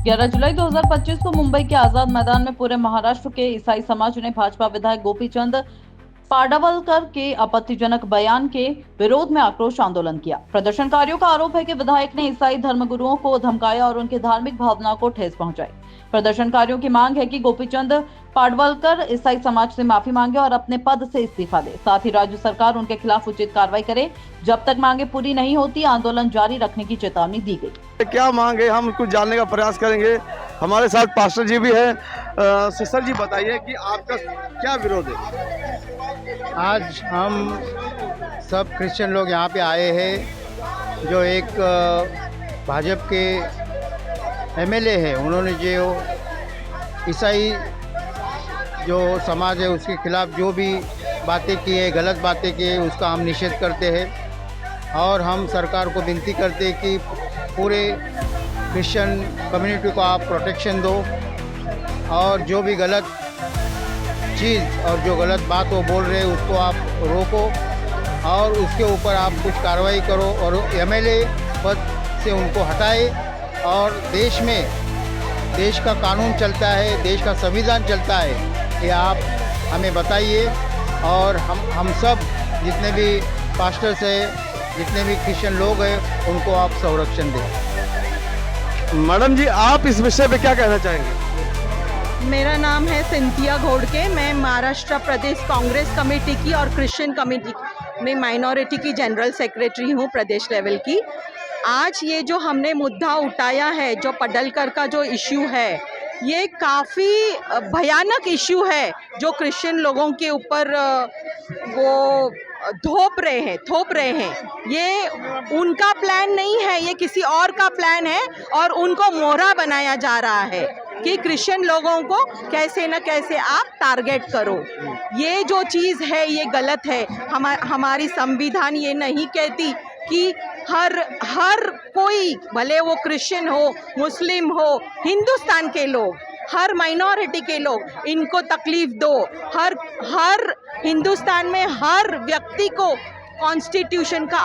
11 जुलाई 2025 को मुंबई के आजाद मैदान में पूरे महाराष्ट्र के ईसाई समाज ने भाजपा विधायक गोपीचंद पाडवलकर के आपत्तिजनक बयान के विरोध में आक्रोश आंदोलन किया। प्रदर्शनकारियों का आरोप है कि विधायक ने ईसाई धर्मगुरुओं को धमकाया और उनकी धार्मिक भावनाओं को ठेस पहुंचाई। प्रदर्शनकारियों की मांग है कि गोपीचंद पाडवलकर ईसाई समाज से माफी मांगे और अपने पद से इस्तीफा दे। साथ ही राज्य सरकार उनके खिलाफ उचित कार्रवाई करे। जब तक मांगे पूरी नहीं होती, आंदोलन जारी रखने की चेतावनी दी गई। क्या मांग है, हम कुछ जानने का प्रयास करेंगे। हमारे साथ पास्टर जी भी हैं। सिस्टर जी बताइए कि आपका क्या विरोध है। आज हम सब क्रिश्चियन लोग यहाँ पे आए हैं। जो एक भाजपा के एमएलए है, उन्होंने जो ईसाई जो समाज है उसके खिलाफ जो भी बातें की है, गलत बातें की है, उसका हम निषेध करते हैं। और हम सरकार को विनती करते हैं कि पूरे क्रिश्चियन कम्युनिटी को आप प्रोटेक्शन दो और जो भी गलत चीज़ और जो गलत बात वो बोल रहे हैं उसको आप रोको और उसके ऊपर आप कुछ कार्रवाई करो और एमएलए पद से उनको हटाए। और देश का कानून चलता है, देश का संविधान चलता है, ये आप हमें बताइए। और हम सब जितने भी पास्टर्स हैं, जितने भी क्रिश्चियन लोग हैं, उनको आप संरक्षण दें। मैडम जी, आप इस विषय पे क्या कहना चाहेंगे। मेरा नाम है सिंथिया घोड़के। मैं महाराष्ट्र प्रदेश कांग्रेस कमेटी की और क्रिश्चियन कमेटी में माइनॉरिटी की जनरल सेक्रेटरी हूँ प्रदेश लेवल की। आज ये जो हमने मुद्दा उठाया है, जो पडलकर का जो इश्यू है, ये काफ़ी भयानक इश्यू है जो क्रिश्चियन लोगों के ऊपर वो थोप रहे हैं। ये उनका प्लान नहीं है, ये किसी और का प्लान है और उनको मोहरा बनाया जा रहा है कि क्रिश्चियन लोगों को कैसे न कैसे आप टारगेट करो। ये जो चीज़ है ये गलत है। हमारी संविधान ये नहीं कहती कि हर कोई, भले वो क्रिश्चियन हो, मुस्लिम हो, हिंदुस्तान के लोग, हर माइनॉरिटी के लोग, इनको तकलीफ दो। हर हिंदुस्तान में हर व्यक्ति को कॉन्स्टिट्यूशन का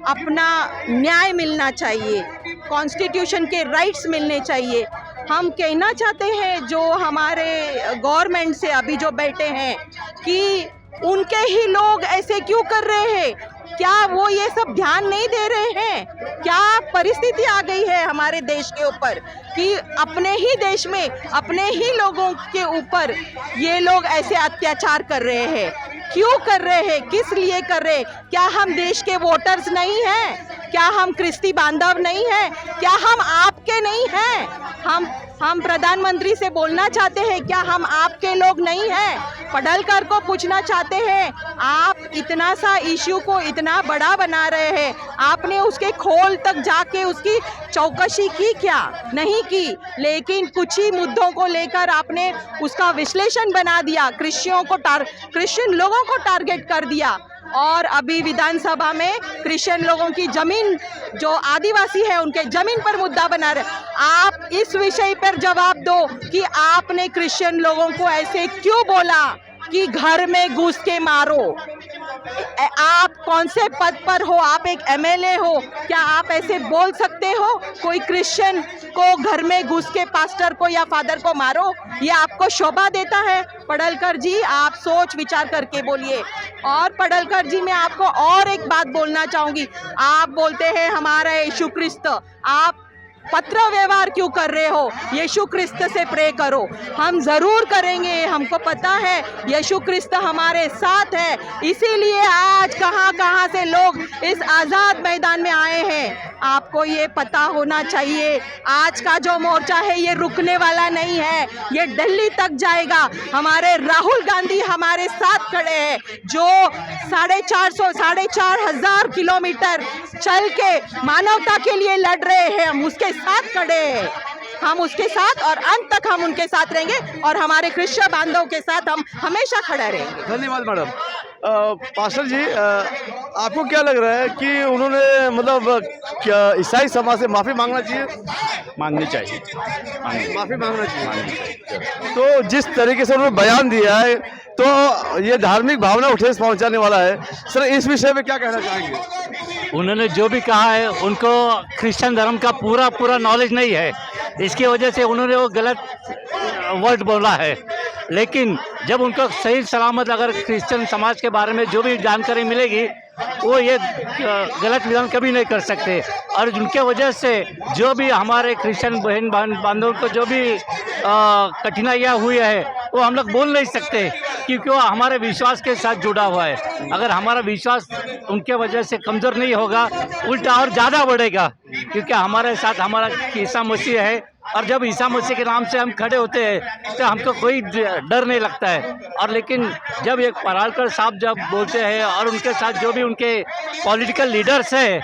अपना न्याय मिलना चाहिए, कॉन्स्टिट्यूशन के राइट्स मिलने चाहिए। हम कहना चाहते हैं जो हमारे गवर्नमेंट से अभी जो बैठे हैं कि उनके ही लोग ऐसे क्यों कर रहे हैं, क्या वो ये सब ध्यान नहीं दे रहे हैं? क्या परिस्थिति आ गई है हमारे देश के ऊपर कि अपने ही देश में अपने ही लोगों के ऊपर ये लोग ऐसे अत्याचार कर रहे हैं? क्यों कर रहे हैं, किस लिए कर रहे हैं? क्या हम देश के वोटर्स नहीं हैं? क्या हम क्रिस्ती बांधव नहीं हैं? क्या हम आपके नहीं हैं? हम प्रधानमंत्री से बोलना चाहते हैं, क्या हम आपके लोग नहीं हैं? पडलकर को पूछना चाहते हैं, आप इतना सा इश्यू को इतना बड़ा बना रहे हैं, आपने उसके खोल तक जाके उसकी चौकसी की क्या? नहीं की। लेकिन कुछ ही मुद्दों को लेकर आपने उसका विश्लेषण बना दिया, क्रिश्चियन लोगों को टारगेट कर दिया। और अभी विधानसभा में क्रिश्चियन लोगों की जमीन, जो आदिवासी है उनके जमीन पर मुद्दा बना रहे। आप इस विषय पर जवाब दो कि आपने क्रिश्चियन लोगों को ऐसे क्यों बोला कि घर में घुस के मारो। आप कौन से पद पर हो? आप एक एमएलए हो, क्या आप ऐसे बोल सकते हो कोई क्रिश्चियन को घर में घुस के पास्टर को या फादर को मारो? ये आपको शोभा देता है? पडलकर जी, आप सोच विचार करके बोलिए। और पडलकर जी, मैं आपको और एक बात बोलना चाहूँगी। आप बोलते हैं हमारा यीशु क्रिस्त, आप पत्र व्यवहार क्यों कर रहे हो? यीशु क्रिस्त से प्रे करो। हम ज़रूर करेंगे, हमको पता है यीशु क्रिस्त हमारे साथ है, इसीलिए आज कहाँ से लोग इस आज़ाद मैदान में आए हैं। आपको ये पता होना चाहिए, आज का जो मोर्चा है ये रुकने वाला नहीं है, ये दिल्ली तक जाएगा। हमारे राहुल गांधी हमारे साथ खड़े हैं, जो 4,500 किलोमीटर चल के मानवता के लिए लड़ रहे हैं। हम उसके साथ खड़े हैं, हम उसके साथ और अंत तक हम उनके साथ रहेंगे और हमारे क्रिश्चियन बांधवों के साथ हम हमेशा खड़े रहेंगे। धन्यवाद मैडम। पास्टर जी, आपको क्या लग रहा है कि उन्होंने मतलब क्या ईसाई समाज से माफ़ी मांगना चाहिए? मांगनी चाहिए, माफ़ी मांगना चाहिए। तो जिस तरीके से उन्होंने बयान दिया है, तो ये धार्मिक भावना को ठेस पहुंचाने वाला है। सर, इस विषय में क्या कहना चाहेंगे? उन्होंने जो भी कहा है, उनको क्रिश्चियन धर्म का पूरा नॉलेज नहीं है। इसकी वजह से उन्होंने वो गलत वर्ड बोला है। लेकिन जब उनको सही सलामत अगर क्रिश्चियन समाज के बारे में जो भी जानकारी मिलेगी, वो ये गलत विधान कभी नहीं कर सकते। और उनके वजह से जो भी हमारे क्रिश्चियन बहन बांधवों को जो भी कठिनाइयाँ हुई है वो हम लोग बोल नहीं सकते, क्योंकि वो हमारे विश्वास के साथ जुड़ा हुआ है। अगर हमारा विश्वास उनके वजह से कमज़ोर नहीं होगा, उल्टा और ज़्यादा बढ़ेगा, क्योंकि हमारे साथ हमारा ईसा मसीह है। और जब ईसा मसीह के नाम से हम खड़े होते हैं तो हमको कोई डर नहीं लगता है। और लेकिन जब एक परालकर साहब जब बोलते हैं और उनके साथ जो भी उनके पॉलिटिकल लीडर्स हैं,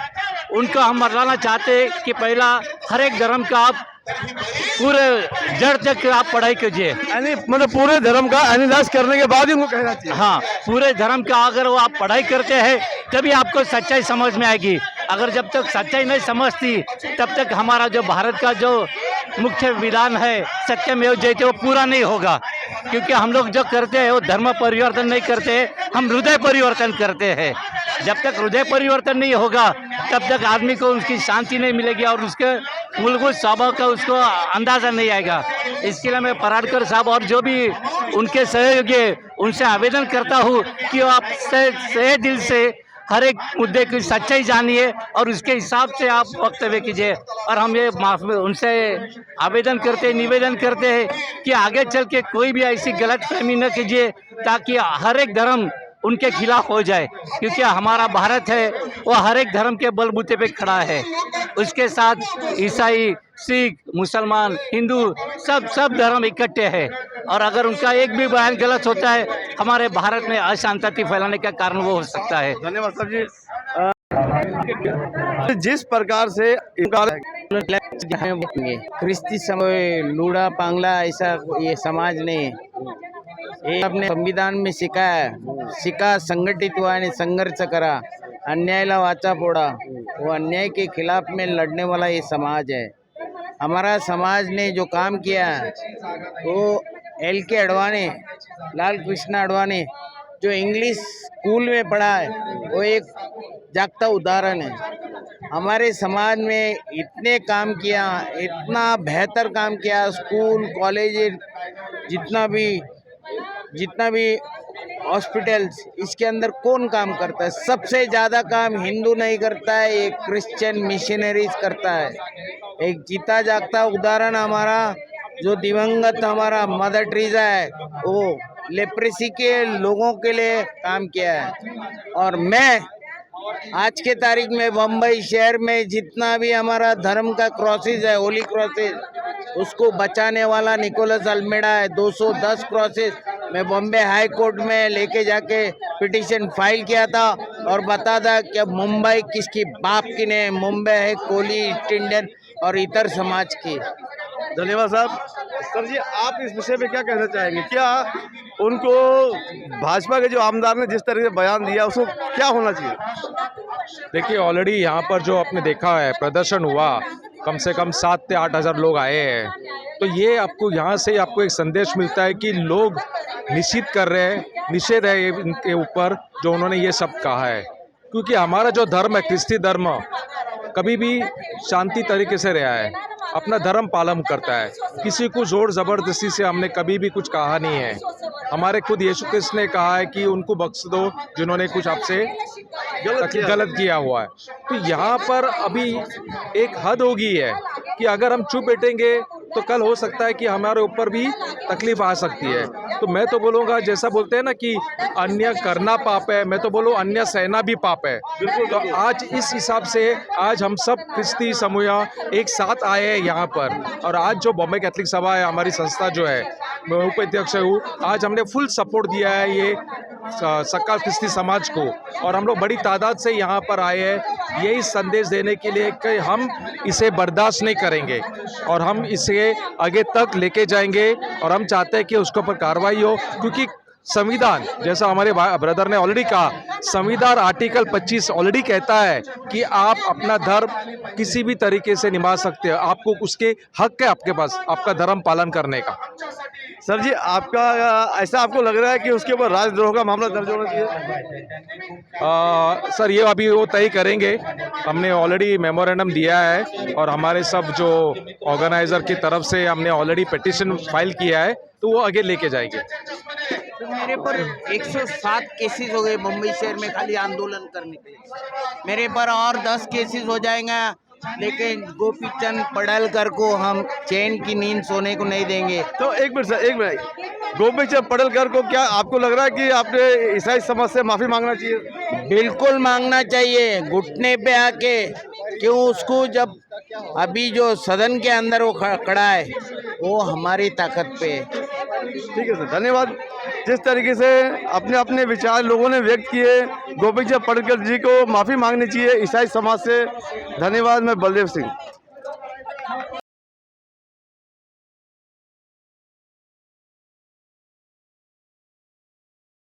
उनको हम मरवाना चाहते हैं कि पहला हर एक धर्म का आप पूरे जड़ तक आप पढ़ाई कीजिए, यानी मतलब पूरे धर्म का एनालाइज करने के बाद ही उनको कहना चाहिए। हाँ, पूरे धर्म का अगर वो आप पढ़ाई करते हैं तभी आपको सच्चाई समझ में आएगी। अगर जब तक सच्चाई नहीं समझती तब तक हमारा जो भारत का जो मुख्य विधान है सत्यमेव जयते वो पूरा नहीं होगा। क्योंकि हम लोग जो करते हैं वो धर्म परिवर्तन नहीं करते, हम हृदय परिवर्तन करते हैं। जब तक हृदय परिवर्तन नहीं होगा तब तक आदमी को उसकी शांति नहीं मिलेगी और उसके मूलभूत स्वभाव का उसको अंदाज़ा नहीं आएगा। इसके लिए मैं पराडकर साहब और जो भी उनके सहयोगी उनसे आवेदन करता हूँ कि आप सही दिल से हर एक मुद्दे की सच्चाई जानिए और उसके हिसाब से आप वक्तव्य कीजिए। और हम ये उनसे आवेदन करते निवेदन करते हैं कि आगे चल के कोई भी ऐसी गलत फहमी न कीजिए, ताकि हर एक धर्म उनके खिलाफ हो जाए। क्योंकि हमारा भारत है वो हर एक धर्म के बलबूते पे खड़ा है। उसके साथ ईसाई, सिख, मुसलमान, हिंदू सब धर्म इकट्ठे हैं। और अगर उनका एक भी बयान गलत होता है हमारे भारत में अशांति फैलाने का कारण वो हो सकता है। धन्यवाद सर जी। जिस प्रकार से ख्रिस्ती समय लूड़ा पांगला ऐसा ये समाज ने ये अपने संविधान में शिका संगठित हुआ ने संघर्ष करा, अन्यायला वाचा फोड़ा, वो अन्याय के खिलाफ में लड़ने वाला ये समाज है। हमारा समाज ने जो काम किया वो LK अडवाणी, लाल कृष्ण अडवाणी जो इंग्लिश स्कूल में पढ़ा है वो एक जागता उदाहरण है। हमारे समाज में इतने काम किया, इतना बेहतर काम किया, स्कूल कॉलेज जितना भी हॉस्पिटल्स, इसके अंदर कौन काम करता है? सबसे ज़्यादा काम हिंदू नहीं करता है, एक क्रिश्चियन मिशनरीज करता है। एक जीता जागता उदाहरण हमारा जो दिवंगत हमारा मदर टेरेसा है, वो लेप्रेसी के लोगों के लिए काम किया है। और मैं आज के तारीख में बम्बई शहर में जितना भी हमारा धर्म का क्रॉसेज है, होली क्रॉसेज, उसको बचाने वाला निकोलस अल्मेडा है। 210 क्रॉसेज मैं बॉम्बे हाई कोर्ट में लेके जाके पिटीशन फाइल किया था और बता था कि मुंबई किसकी बाप की नहीं, मुंबई है कोली, ईस्ट इंडियन और इतर समाज की। धन्यवाद साहब। सर जी, आप इस विषय में क्या कहना चाहेंगे? क्या उनको भाजपा के जो आमदार ने जिस तरह से बयान दिया उसको क्या होना चाहिए? देखिए, ऑलरेडी यहाँ पर जो आपने देखा है प्रदर्शन हुआ, कम से कम 7 से 8 हज़ार लोग आए हैं। तो ये आपको यहाँ से आपको एक संदेश मिलता है कि लोग निषेध कर रहे हैं, निषेध है इनके ऊपर जो उन्होंने ये सब कहा है। क्योंकि हमारा जो धर्म है, ख्रिस्ती धर्म, कभी भी शांति तरीके से रहा है, अपना धर्म पालन करता है। किसी को जोर ज़बरदस्ती से हमने कभी भी कुछ कहा नहीं है। हमारे खुद यीशु कृष्ण ने कहा है कि उनको बख्श दो जिन्होंने कुछ आपसे गलत किया हुआ है। तो यहाँ पर अभी एक हद हो गई है कि अगर हम चुप बैठेंगे तो कल हो सकता है कि हमारे ऊपर भी तकलीफ आ सकती है। तो मैं तो बोलूँगा, जैसा बोलते हैं ना कि अन्य करना पाप है, मैं तो बोलूँ अन्य सहना भी पाप है। बिल्कुल। तो आज इस हिसाब से आज हम सब ख्रिस्ती समूह एक साथ आए हैं यहाँ पर। और आज जो बॉम्बे कैथलिक सभा है, हमारी संस्था जो है, मैं उपाध्यक्ष हूँ, आज हमने फुल सपोर्ट दिया है ये सक्का ख्रिस्ती समाज को। और हम लोग बड़ी तादाद से यहाँ पर आए हैं यही संदेश देने के लिए कि हम इसे बर्दाश्त नहीं करेंगे और हम इसे आगे तक लेके जाएंगे। और हम चाहते हैं कि उसके ऊपर कार्रवाई हो, क्योंकि संविधान, जैसा हमारे ब्रदर ने ऑलरेडी कहा, संविधान आर्टिकल 25 ऑलरेडी कहता है कि आप अपना धर्म किसी भी तरीके से निभा सकते हो, आपको उसके हक है आपके पास आपका धर्म पालन करने का। सर जी आपका ऐसा आपको लग रहा है कि उसके ऊपर राजद्रोह का मामला दर्ज होना चाहिए? सर ये अभी वो तय करेंगे। हमने ऑलरेडी मेमोरेंडम दिया है और हमारे सब जो ऑर्गेनाइजर की तरफ से हमने ऑलरेडी पिटिशन फाइल किया है, तो वो आगे लेके जाएंगे। तो मेरे पर 107 केसेस हो गए मुंबई शहर में खाली आंदोलन करने के लिए। मेरे पर और 10 केसेस हो जाएंगे, लेकिन गोपीचंद पडळकर को हम चैन की नींद सोने को नहीं देंगे। तो एक मिनट सर, एक मिनट, गोपीचंद पडळकर को क्या आपको लग रहा है कि आपने ईसाई समाज से माफी मांगना चाहिए? बिल्कुल मांगना चाहिए, घुटने पे आके। क्यों उसको, जब अभी जो सदन के अंदर वो खड़ा है वो हमारी ताकत पे है। ठीक है सर, धन्यवाद। जिस तरीके से अपने अपने विचार लोगों ने व्यक्त किए, गोपीचंद पडळकर जी को माफी मांगनी चाहिए ईसाई समाज से। धन्यवाद। मैं बलदेव सिंह।